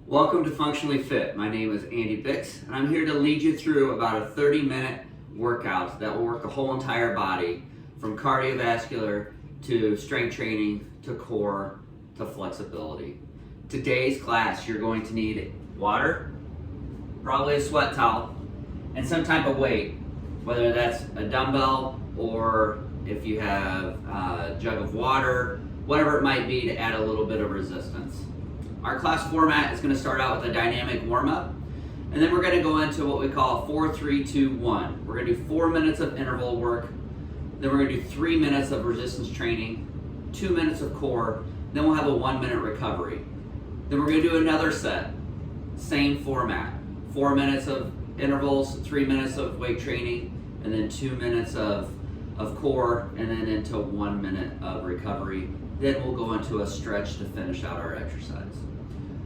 Welcome to Functionally Fit. My name is Andy Bix, and I'm here to lead you through about a 30-minute workout that will work the whole entire body, from cardiovascular to strength training to core to flexibility. Today's class, you're going to need water, probably a sweat towel, and some type of weight, whether that's a dumbbell or if you have a jug of water, whatever it might be to add a little bit of resistance. Our class format is going to start out with a dynamic warm-up, and then we're going to go into what we call 4-3-2-1. We're going to do 4 minutes of interval work, then we're going to do 3 minutes of resistance training, 2 minutes of core, then we'll have a 1-minute recovery. Then we're going to do another set, same format, 4 minutes of intervals, 3 minutes of weight training, and then 2 minutes of core, and then into 1 minute of recovery. Then we'll go into a stretch to finish out our exercise.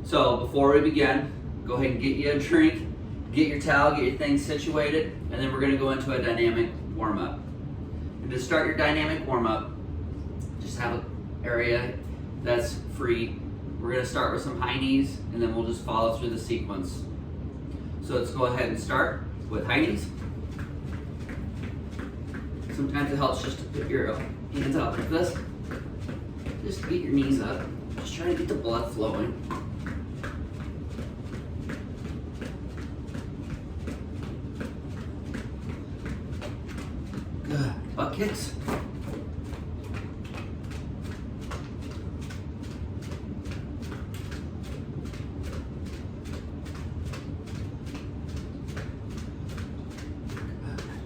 So before we begin, go ahead and get you a drink, get your towel, get your things situated, and then we're going to go into a dynamic warm-up. And to start your dynamic warm-up, just have an area that's free. We're going to start with some high knees, and then we'll just follow through the sequence. So let's go ahead and start with high knees. Sometimes it helps just to put your hands out like this. Just get your knees up. Just try to get the blood flowing. Good. Butt kicks.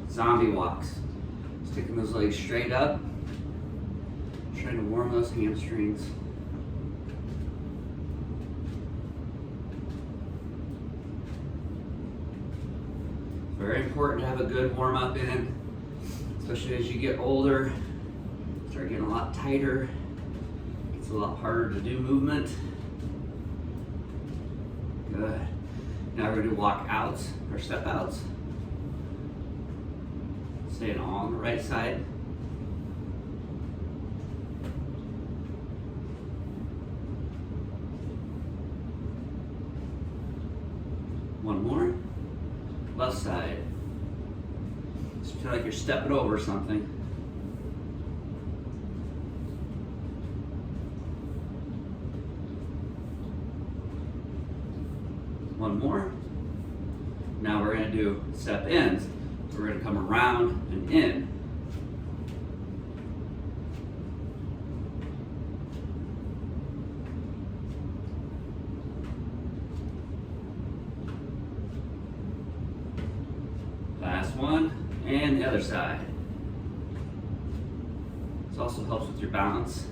Zombie walks. Sticking those legs straight up. Trying to warm those hamstrings. It's very important to have a good warm up in, especially as you get older. Start getting a lot tighter. It's a lot harder to do movement. Good. Now we're going to do walk outs or step outs. Staying all on the right side. One more. Left side. Just feel like you're stepping over something. One more. Now we're going to do step ins. So we're going to come around and in. Last one, and the other side. This also helps with your balance.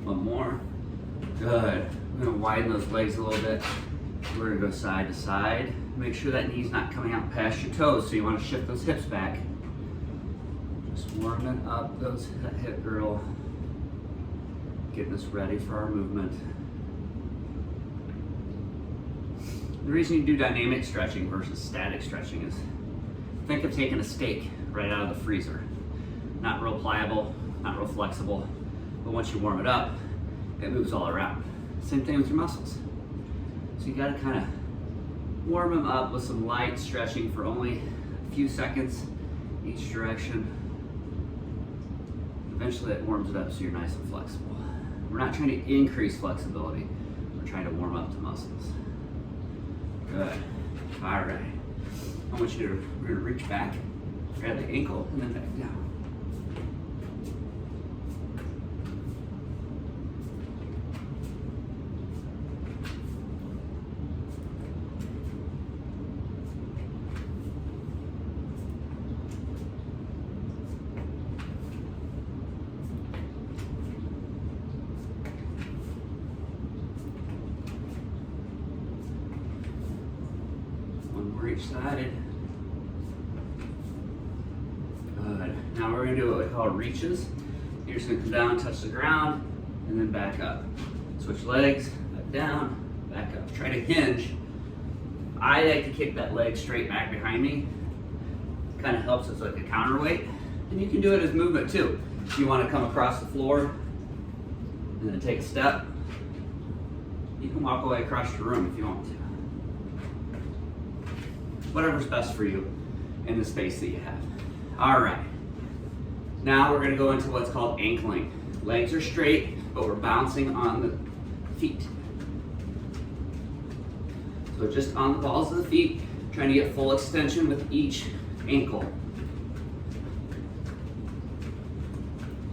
One more. Good. We're going to widen those legs a little bit. We're going to go side to side. Make sure that knee's not coming out past your toes, so you want to shift those hips back. Just warming up that hip girdle. Getting us ready for our movement. The reason you do dynamic stretching versus static stretching is, think of taking a steak right out of the freezer. Not real pliable, not real flexible, but once you warm it up, it moves all around. Same thing with your muscles. So you gotta kind of warm them up with some light stretching for only a few seconds each direction. Eventually it warms it up so you're nice and flexible. We're not trying to increase flexibility, we're trying to warm up the muscles. Good. All right. I want you to, we're gonna reach back, grab the ankle, and then back down. Each side. Good. Now we're going to do what we call reaches. You're just going to come down, touch the ground, and then back up. Switch legs, back down, back up. Try to hinge. I like to kick that leg straight back behind me. Kind of helps as like a counterweight. And you can do it as movement too. If you want to come across the floor and then take a step, you can walk away across your room if you want to. Whatever's best for you in the space that you have. All right. Now we're going to go into what's called ankling. Legs are straight, but we're bouncing on the feet. So just on the balls of the feet, trying to get full extension with each ankle.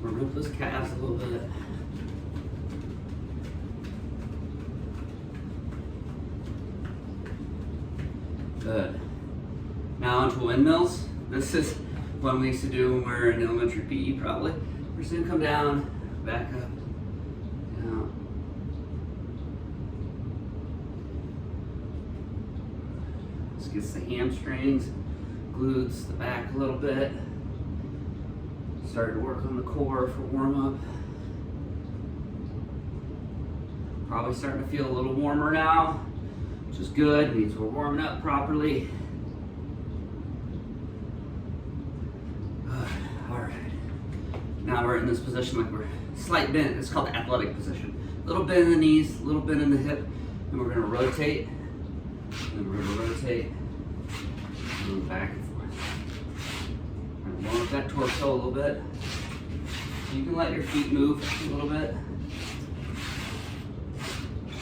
Remove those calves a little bit. Good. Now onto windmills. This is one we used to do when we were in elementary PE probably. We're just gonna come down, back up, down. This gets the hamstrings, glutes, the back a little bit. Starting to work on the core for warm up. Probably starting to feel a little warmer now, which is good. It means we're warming up properly. All right. Now we're in this position like we're slight bend. It's called the athletic position. A little bend in the knees, a little bend in the hip, and we're going to rotate. And we're going to rotate, move back and forth. We're going to warm up that torso a little bit. You can let your feet move a little bit.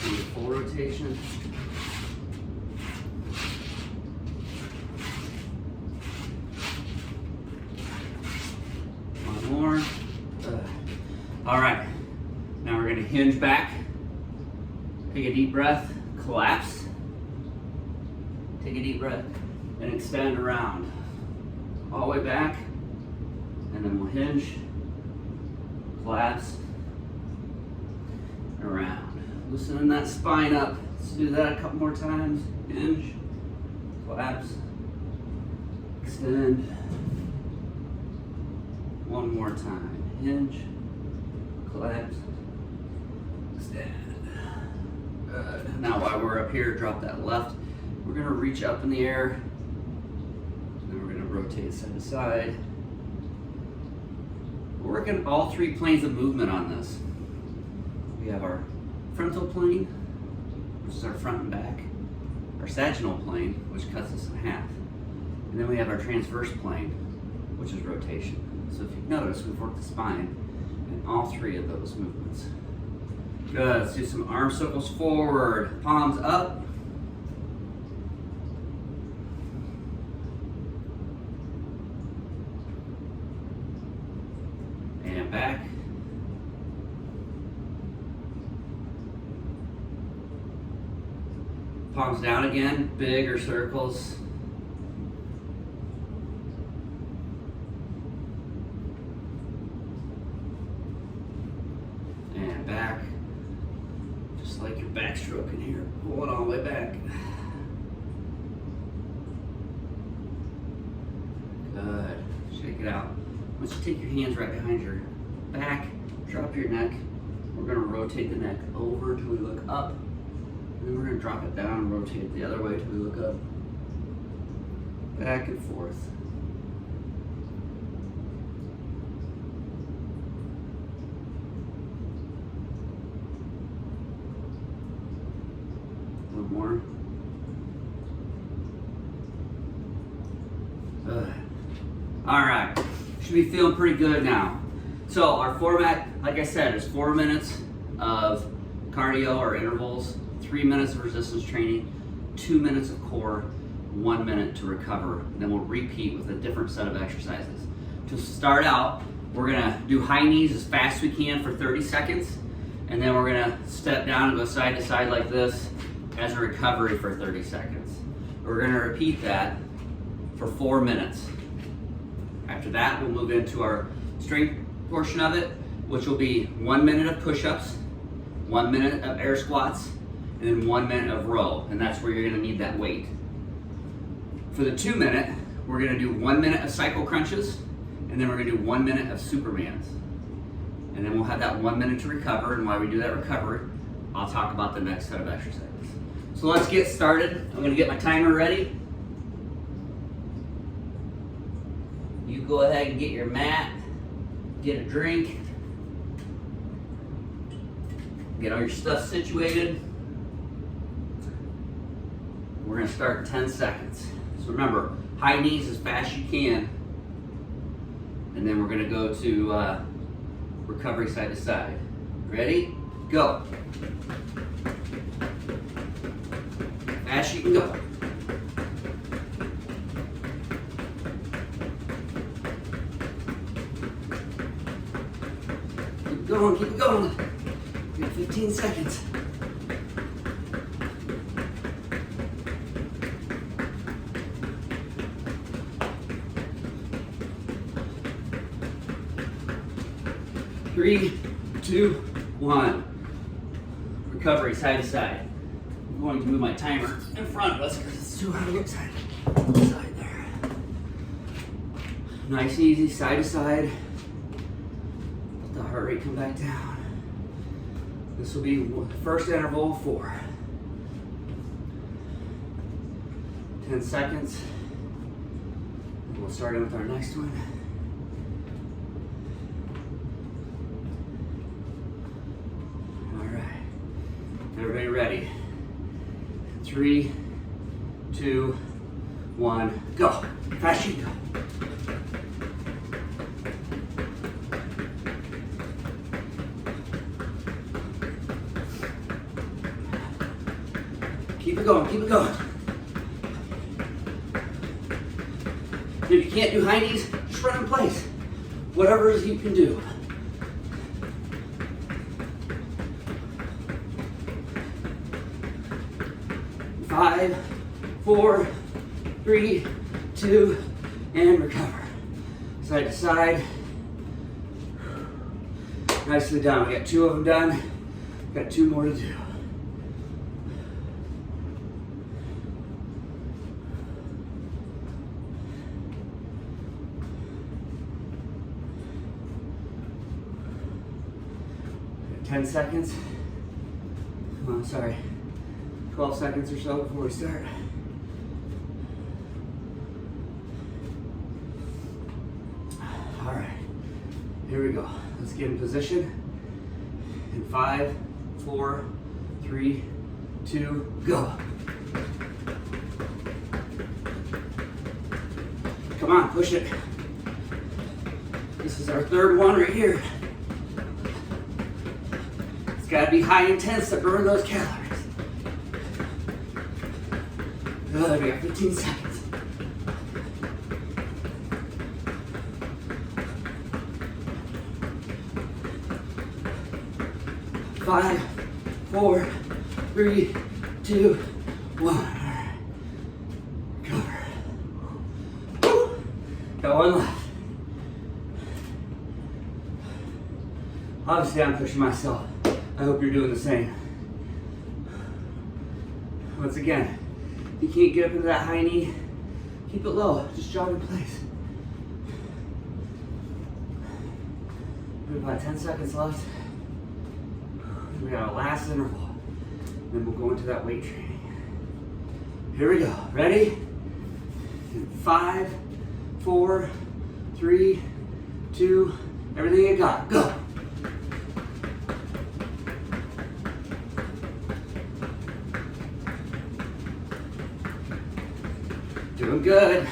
Do a full rotation. One more. All right. Now we're going to hinge back. Take a deep breath. Collapse. Take a deep breath and extend around. All the way back. And then we'll hinge. Collapse. Around. Loosening that spine up. Let's do that a couple more times. Hinge. Collapse. Extend. One more time. Hinge. Collapse. Extend. Good. Now while we're up here, drop that left. We're going to reach up in the air. Then we're going to rotate side to side. We're working all three planes of movement on this. We have our frontal plane, which is our front and back. Our sagittal plane, which cuts us in half. And then we have our transverse plane, which is rotation. So if you've noticed, we've worked the spine in all three of those movements. Good. Let's do some arm circles forward, palms up. And back. Palms down again, bigger circles. And back. Just like your backstroke in here. Pull it all the way back. Good. Shake it out. Once you take your hands right behind your back, drop your neck. We're going to rotate the neck over till we look up. And then we're going to drop it down and rotate it the other way till we look up. Back and forth. One more. All right. Should be feeling pretty good now. So our format, like I said, is 4 minutes of cardio or intervals, 3 minutes of resistance training, 2 minutes of core, 1 minute to recover. And then we'll repeat with a different set of exercises. To start out, we're gonna do high knees as fast as we can for 30 seconds. And then we're gonna step down and go side to side like this as a recovery for 30 seconds. We're gonna repeat that for 4 minutes. After that, we'll move into our strength portion of it, which will be 1 minute of push-ups, 1 minute of air squats, and then 1 minute of row, and that's where you're gonna need that weight. For the 2 minute, we're gonna do 1 minute of cycle crunches, and then we're gonna do 1 minute of Supermans. And then we'll have that 1 minute to recover, and while we do that recovery, I'll talk about the next set of exercises. So let's get started. I'm gonna get my timer ready. You go ahead and get your mat, get a drink, get all your stuff situated. We're gonna start in 10 seconds. So remember, high knees as fast as you can, and then we're gonna go to recovery side to side. Ready? Go. Fast you can go. Keep going, keep going. You got 15 seconds. Three, two, one. Recovery side to side. I'm going to move my timer in front of us because it's too hard to get side there. Nice, easy, side to side. Let the heart rate come back down. This will be the first interval of 4. 10 seconds. We'll start in with our next one. Everybody ready? 3, 2, 1, go. Fast you go. Keep it going, keep it going. If you can't do high knees, just run in place. Whatever it is you can do. 5, 4, 3, 2, and recover. Side to side. Nicely done. We got 2 of them done. Got 2 more to do. Got 10 seconds. Oh, sorry. 12 seconds or so before we start. All right, here we go. Let's get in position. In 5, 4, 3, 2, go. Come on, push it. This is our 3rd one right here. It's gotta be high intense to burn those calories. Good, we got 15 seconds. Five, 4, 3, 2, 1. All right. Recover. Woo. Got 1 left. Obviously, I'm pushing myself. I hope you're doing the same. Once again, if you can't get up into that high knee, keep it low. Just jog in place. We have about 10 seconds left. We got our last interval. Then we'll go into that weight training. Here we go. Ready? 5, 4, 3, 2, everything you got. Go. Doing good.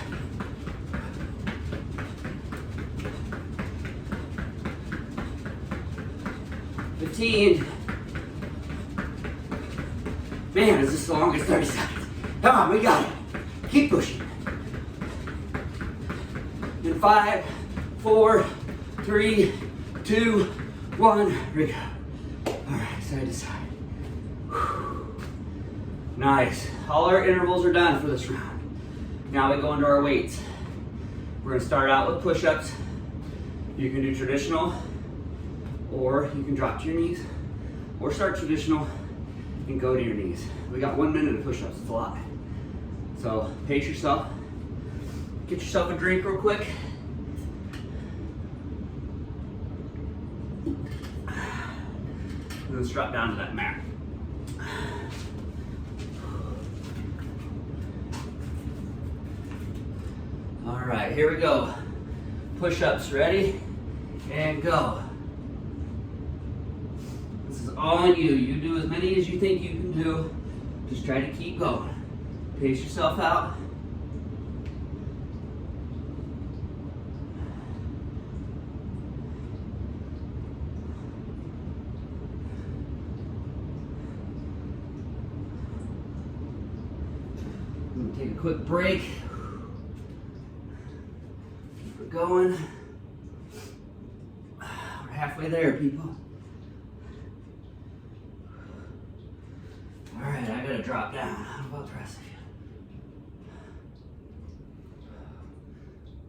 Man, is this the longest 30 seconds? Come on, we got it. Keep pushing. In 5, 4, 3, 2, 1, here we go. All right, side to side. Whew. Nice. All our intervals are done for this round. Now we go into our weights. We're gonna start out with push-ups. You can do traditional, or you can drop to your knees, or start traditional and go to your knees. We got 1 minute of push-ups, it's a lot. So pace yourself. Get yourself a drink real quick. And let's drop down to that mat. All right, here we go. push-ups. Ready? And go. This is all on you. You do as many as you think you can do. Just try to keep going. Pace yourself out. I'm gonna take a quick break. Keep it going. We're halfway there, people. All right, I gotta drop down. How about the rest of you?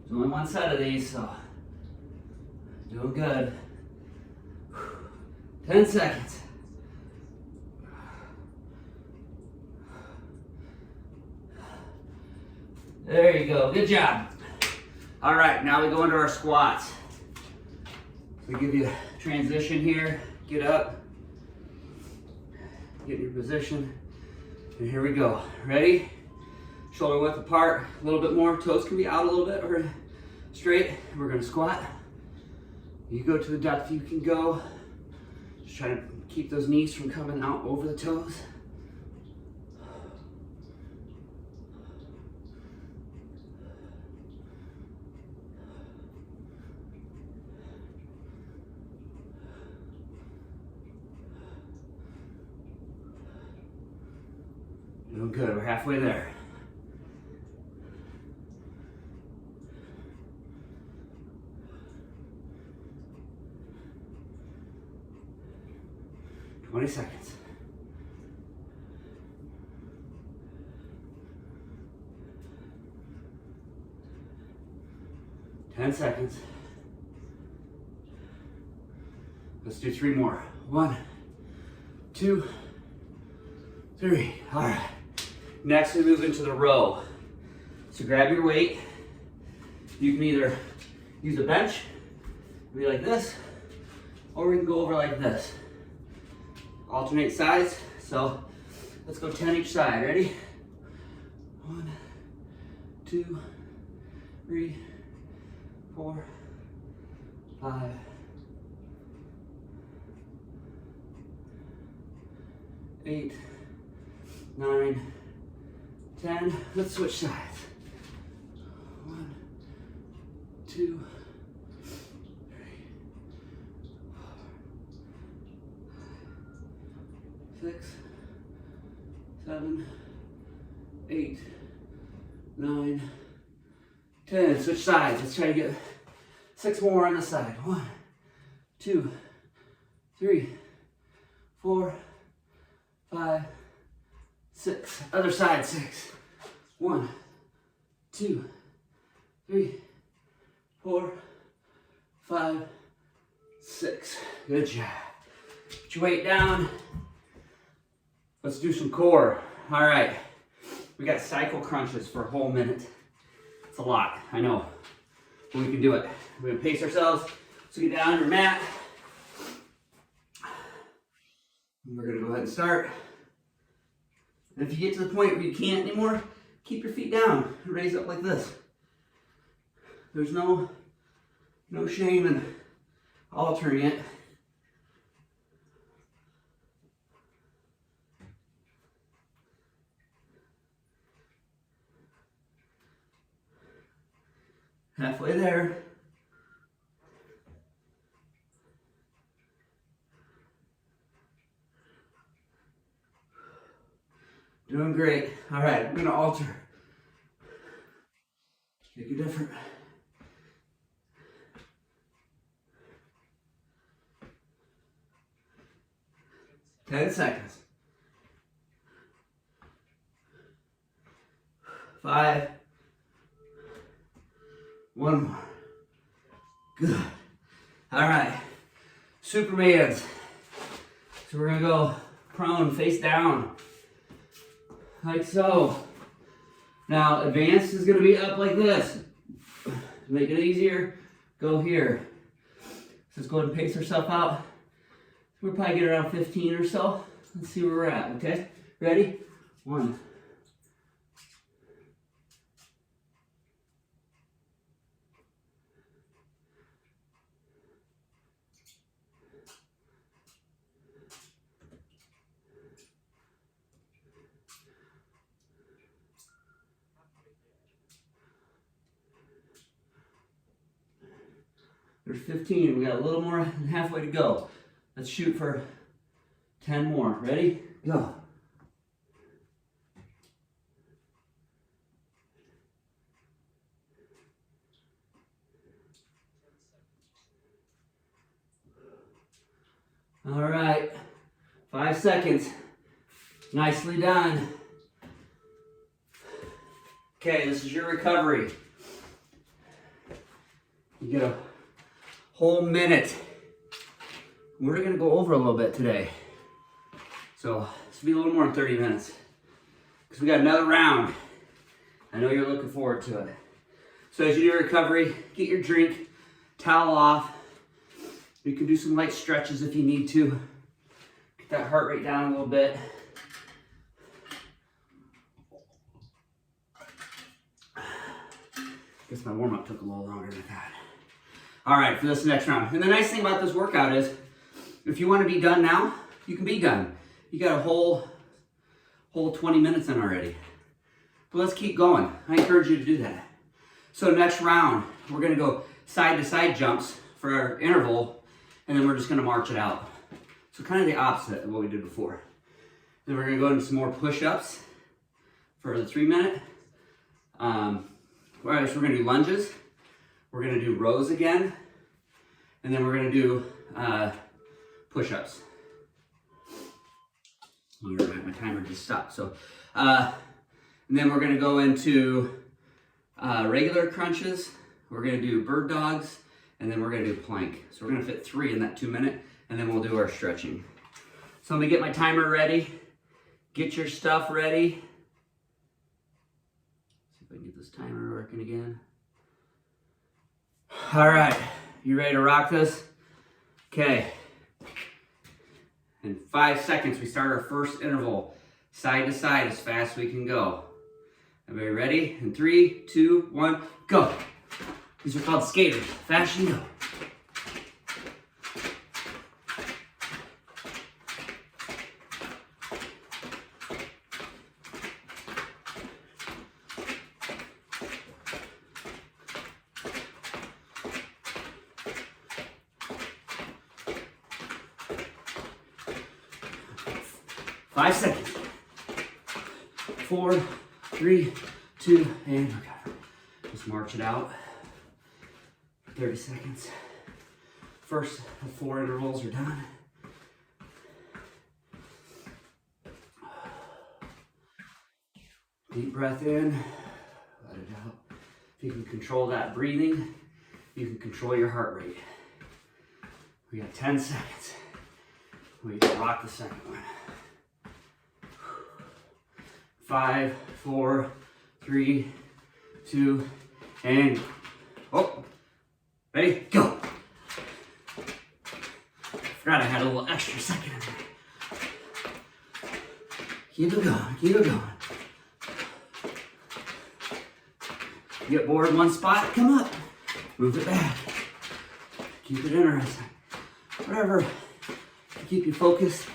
There's only one set of these, so doing good. 10 seconds. There you go, good job. All right, now we go into our squats. We give you a transition here. Get up, get in your position, and here we go. Ready? Shoulder width apart, a little bit more. Toes can be out a little bit or straight. We're gonna squat. You go to the depth you can go. Just try to keep those knees from coming out over the toes. Doing good, we're halfway there. Seconds. 10 seconds. Let's do 3 more. 1, 2, 3. All right. Next, we move into the row. So grab your weight. You can either use a bench, be like this, or we can go over like this. Alternate sides, so let's go 10 each side. Ready? 1, 2, 3, 4, 5, 8, 9, 10. Let's switch sides. 1, 2, 6, 7, 8, 9, 10. Switch sides. Let's try to get 6 more on this side. 1, 2, 3, 4, 5, 6. Other side. 6. 1, 2, 3, 4, 5, 6. Good job. Put your weight down. Let's do some core. All right, we got cycle crunches for a whole minute. It's a lot, I know, but we can do it. We're gonna pace ourselves. So get down on your mat. And we're gonna go ahead and start. And if you get to the point where you can't anymore, keep your feet down. Raise up like this. There's no shame in altering it. Halfway there. Doing great. All right, I'm gonna alter. Make it different. Ten seconds. 5. 1 more. Good. All right. Supermans. So we're gonna go prone, face down. Like so. Now advanced is gonna be up like this. To make it easier, go here. So let's go ahead and pace ourselves out. We'll probably get around 15 or so. Let's see where we're at, okay? Ready? 1. There's 15. We got a little more than halfway to go. Let's shoot for 10 more. Ready? Go. All right, 5 seconds. Nicely done. Okay, this is your recovery. You get a whole minute. We're gonna go over a little bit today. So this will be a little more than 30 minutes because we got another round. I know you're looking forward to it. So as you do your recovery, get your drink, towel off. You can do some light stretches if you need to. Get that heart rate down a little bit. Guess my warm-up took a little longer than that. All right, for this next round. And the nice thing about this workout is, if you want to be done now, you can be done. You got a whole 20 minutes in already. But let's keep going. I encourage you to do that. So next round, we're gonna go side-to-side jumps for our interval, and then we're just gonna march it out. So kind of the opposite of what we did before. Then we're gonna go into some more push-ups for the 3 minute. All right, so we're gonna do lunges. We're gonna do rows again. And then we're gonna do push-ups. You're right, my timer just stopped. So, and then we're gonna go into regular crunches. We're gonna do bird dogs, and then we're gonna do plank. So we're gonna fit 3 in that 2 minute, and then we'll do our stretching. So I'm gonna get my timer ready. Get your stuff ready. See if I can get this timer working again. All right, you ready to rock this? Okay. In 5 seconds, we start our first interval. Side to side as fast as we can go. Everybody ready? In 3, 2, 1, go. These are called skaters. Fast and go. Five seconds. 4, 3, 2, and recover. Just march it out for 30 seconds. First of 4 intervals are done. Deep breath in, let it out. If you can control that breathing, you can control your heart rate. We got 10 seconds. We can rock the second one. 5, 4, 3, 2, and oh, ready, go. Forgot I had a little extra second in there. Keep it going, keep it going. Get bored in one spot, come up. Move it back. Keep it interesting. Whatever to keep you focused.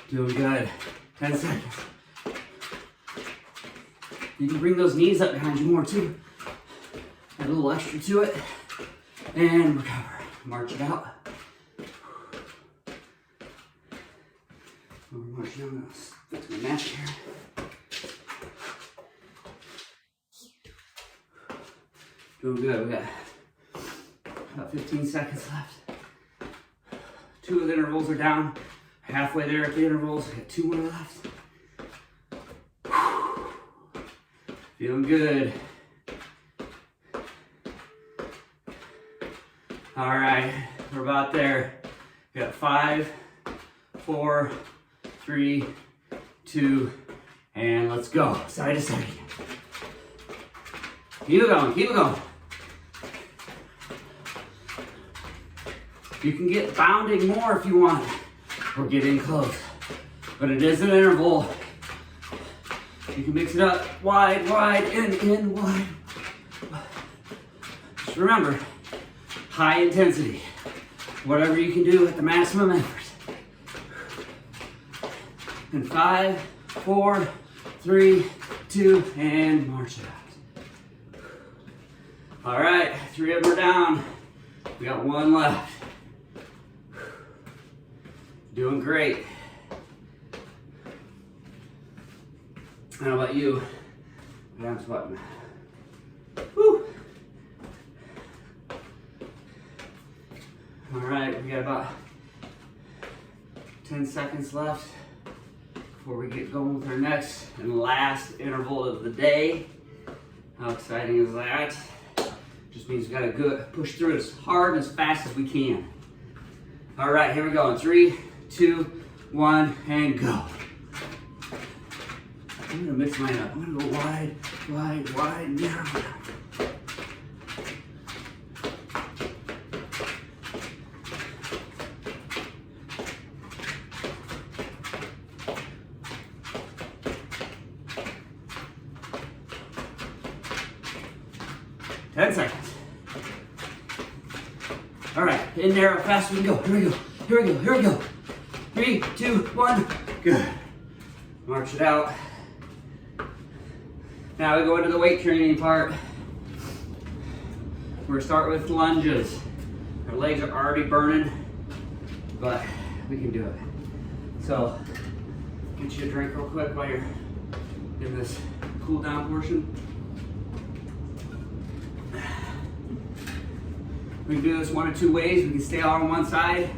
Doing good. 10 seconds. You can bring those knees up behind you more too. Add a little extra to it. And recover. March it out. We're marching on this. Fix my match here. Doing good. We got about 15 seconds left. 2 of the intervals are down. Halfway there at the intervals, we got 2 more left. Feeling good. All right, we're about there. We got 5, 4, 3, 2, and let's go. Side to side again. Keep it going, keep it going. You can get bounding more if you want. We're getting close, but it is an interval. You can mix it up, wide, wide, in, wide. Just remember, high intensity. Whatever you can do at the maximum effort. And 5, 4, 3, 2, and march it out. All right, 3 of them are down. We got 1 left. Doing great. I don't know about you, but I'm sweating. Woo. All right, we got about 10 seconds left before we get going with our next and last interval of the day. How exciting is that? Just means we gotta push through it as hard and as fast as we can. All right, here we go. In 3, 2, 1, and go. I'm gonna mix mine up. I'm gonna go wide, wide, wide, narrow. 10 seconds. All right, in there, fast as we can go. Here we go, here we go, here we go. 3, 2, 1, good. March it out. Now we go into the weight training part. We're gonna start with lunges. Our legs are already burning, but we can do it. So, get you a drink real quick while you're in this cool down portion. We can do this 1 of 2 ways. We can stay on one side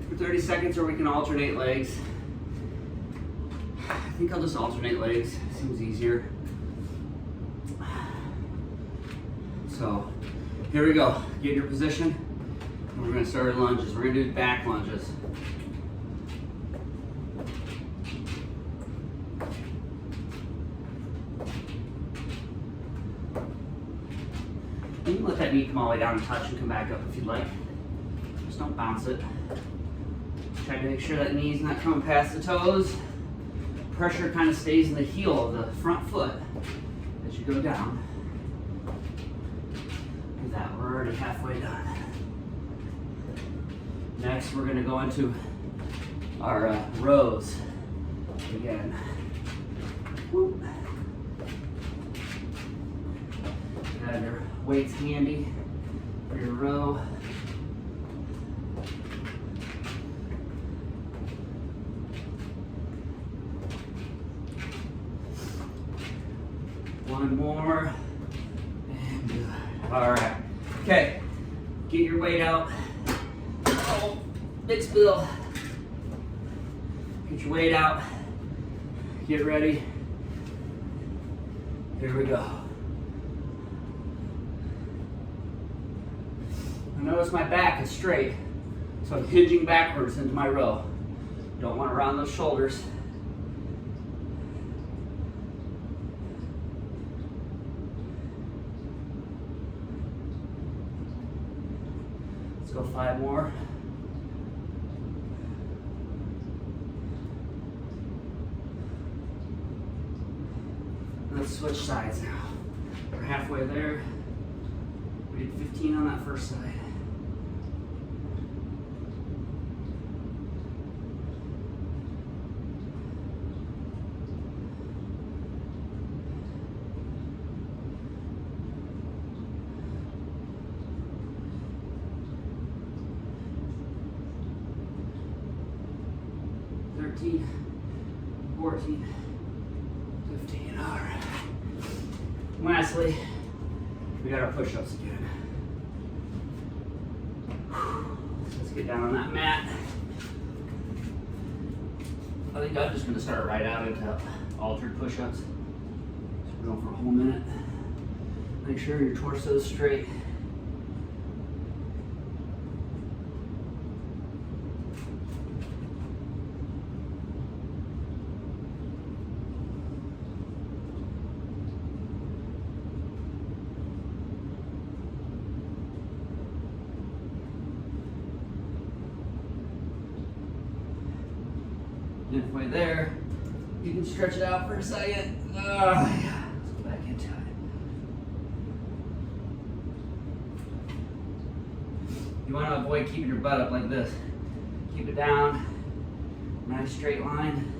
for 30 seconds, or we can alternate legs. I think I'll just alternate legs. Seems easier. So, here we go. Get your position. And we're gonna start our lunges. We're gonna do back lunges. You can let that knee come all the way down and touch and come back up if you'd like. Just don't bounce it. Try to make sure that knee's not coming past the toes. Pressure kind of stays in the heel of the front foot as you go down. Do that, we're already halfway done. Next, we're gonna go into our rows again. Whoop. Have your weights handy for your row. One more, and good. All right, okay, get your weight out. Oh, big spill. Get your weight out, get ready. Here we go. Notice my back is straight, so I'm hinging backwards into my row. Don't want to round those shoulders. Let's go 5 more. Let's switch sides now. We're halfway there. We did 15 on that first side. $13, $14, $15. All right. Lastly, we got our push-ups again. So let's get down on that mat. I think I'm just going to start right out into altered push-ups. So we're going for a whole minute. Make sure your torso is straight. Halfway there, you can stretch it out for a second. Yeah. Let's go back into it. You want to avoid keeping your butt up like this. Keep it down, nice straight line.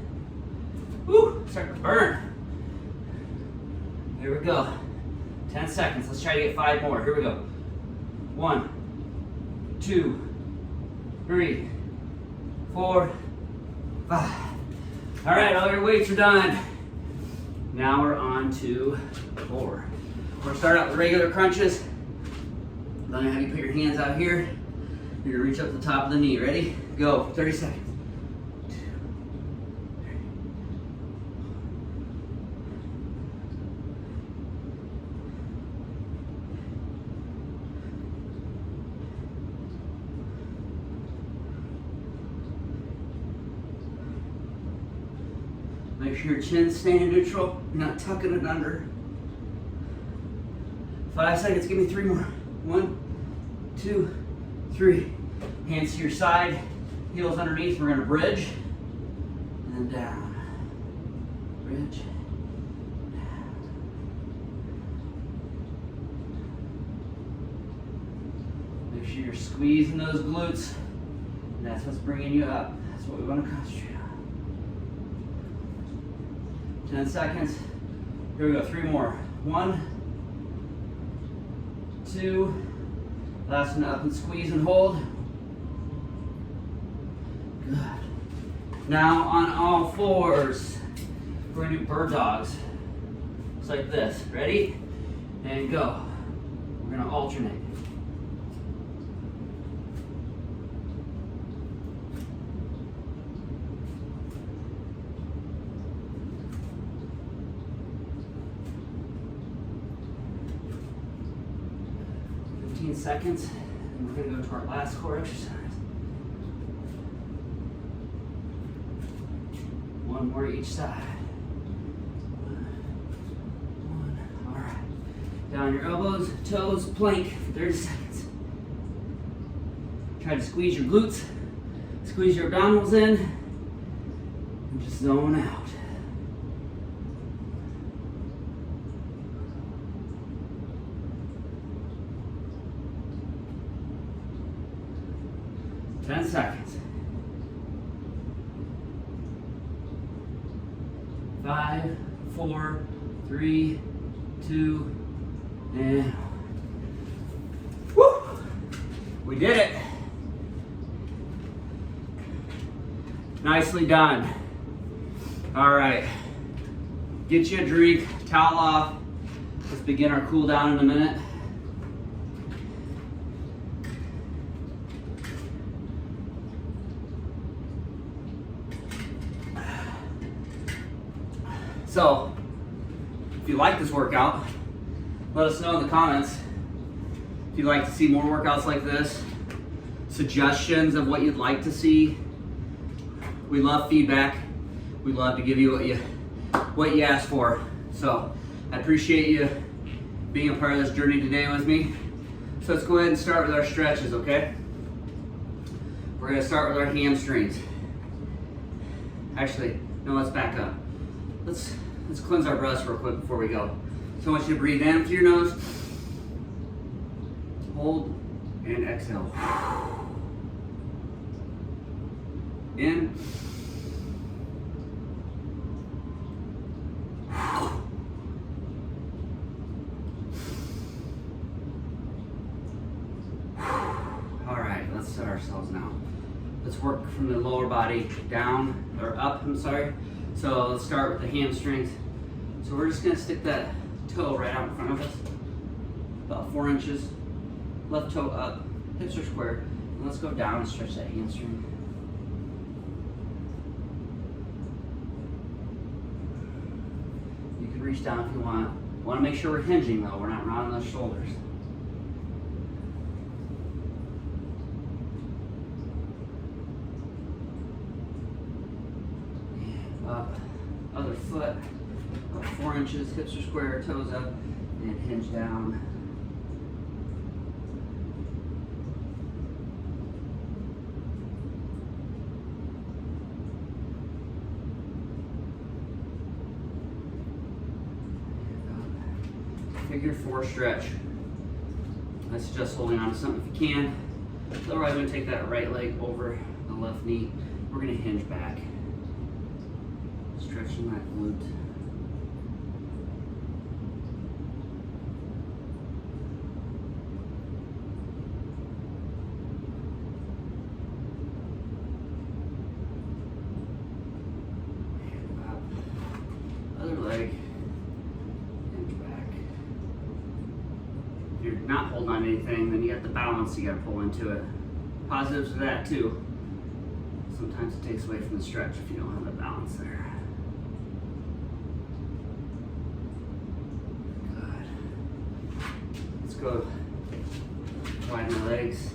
Woo, start to burn. Here we go. 10 seconds. Let's try to get 5 more. Here we go. 1, 2, 3, 4, 5. All right, all your weights are done. Now we're on to 4. We're gonna start out with regular crunches. I'm gonna have you put your hands out here. You're gonna reach up to the top of the knee. Ready? Go. 30 seconds. Make sure your chin's staying neutral. You're not tucking it under. 5 seconds. Give me 3 more. 1, 2, 3. Hands to your side. Heels underneath. We're going to bridge. And then down. Bridge. Down. Make sure you're squeezing those glutes. And that's what's bringing you up. That's what we want to concentrate on. 10 seconds. Here we go. 3 more. 1, 2. Last one up and squeeze and hold. Good. Now on all 4s, we're going to do bird dogs. Just like this. Ready? And go. We're going to alternate. Seconds, and we're going to go to our last core exercise. 1 more each side. 1. All right. Down your elbows, toes, plank for 30 seconds. Try to squeeze your glutes, squeeze your abdominals in, and just zone out. Seconds. 5, 4, 3, 2, and woo! We did it. Nicely done. All right. Get you a drink, towel off. Let's begin our cool down in a minute. So, if you like this workout, let us know in the comments if you'd like to see more workouts like this, suggestions of what you'd like to see. We love feedback. We love to give you what you ask for. So, I appreciate you being a part of this journey today with me. So let's go ahead and start with our stretches, okay? We're gonna start with our hamstrings. Actually, no, let's back up. Let's cleanse our breaths real quick before we go. So I want you to breathe in through your nose. Hold and exhale. In. All right, let's set ourselves now. Let's work from the lower body down, or up, I'm sorry. So let's start with the hamstrings. So we're just gonna stick that toe right out in front of us, about 4 inches. Left toe up, hips are square. And let's go down and stretch that hamstring. You can reach down if you want. Want to make sure we're hinging though, we're not rounding those shoulders. Up, other foot, about 4 inches, hips are square, toes up, and hinge down. Figure 4 stretch. That's just holding on to something if you can. Otherwise, we're going to take that right leg over the left knee. We're going to hinge back. Stretching that glute. not holding on anything, then you got the balance you got to pull into it. Positives to that too. Sometimes it takes away from the stretch if you don't have the balance there. Good. Let's go widen my legs.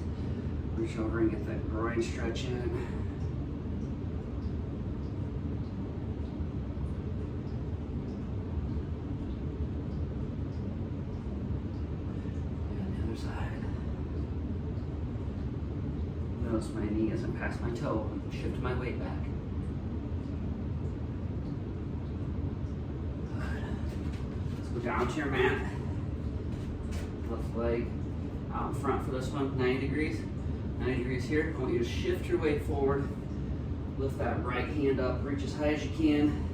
Reach over and get that groin stretch in. Notice my knee isn't past my toe. Shift my weight back. Good. Let's go down to your mat. Left leg out in front for this one, 90 degrees. 90 degrees here. I want you to shift your weight forward. Lift that right hand up, reach as high as you can.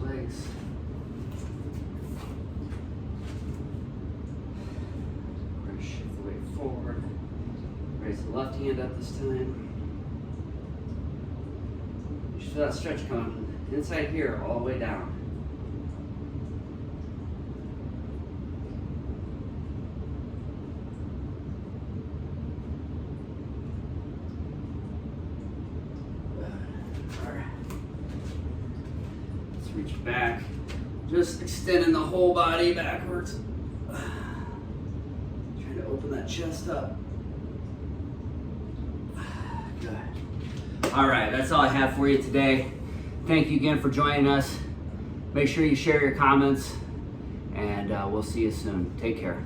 Legs. We're going to shift the weight forward. Raise the left hand up this time. You should feel that stretch coming inside here all the way down. Reach back, just extending the whole body backwards. Trying to open that chest up. Good. All right, that's all I have for you today. Thank you again for joining us. Make sure you share your comments, and we'll see you soon. Take care.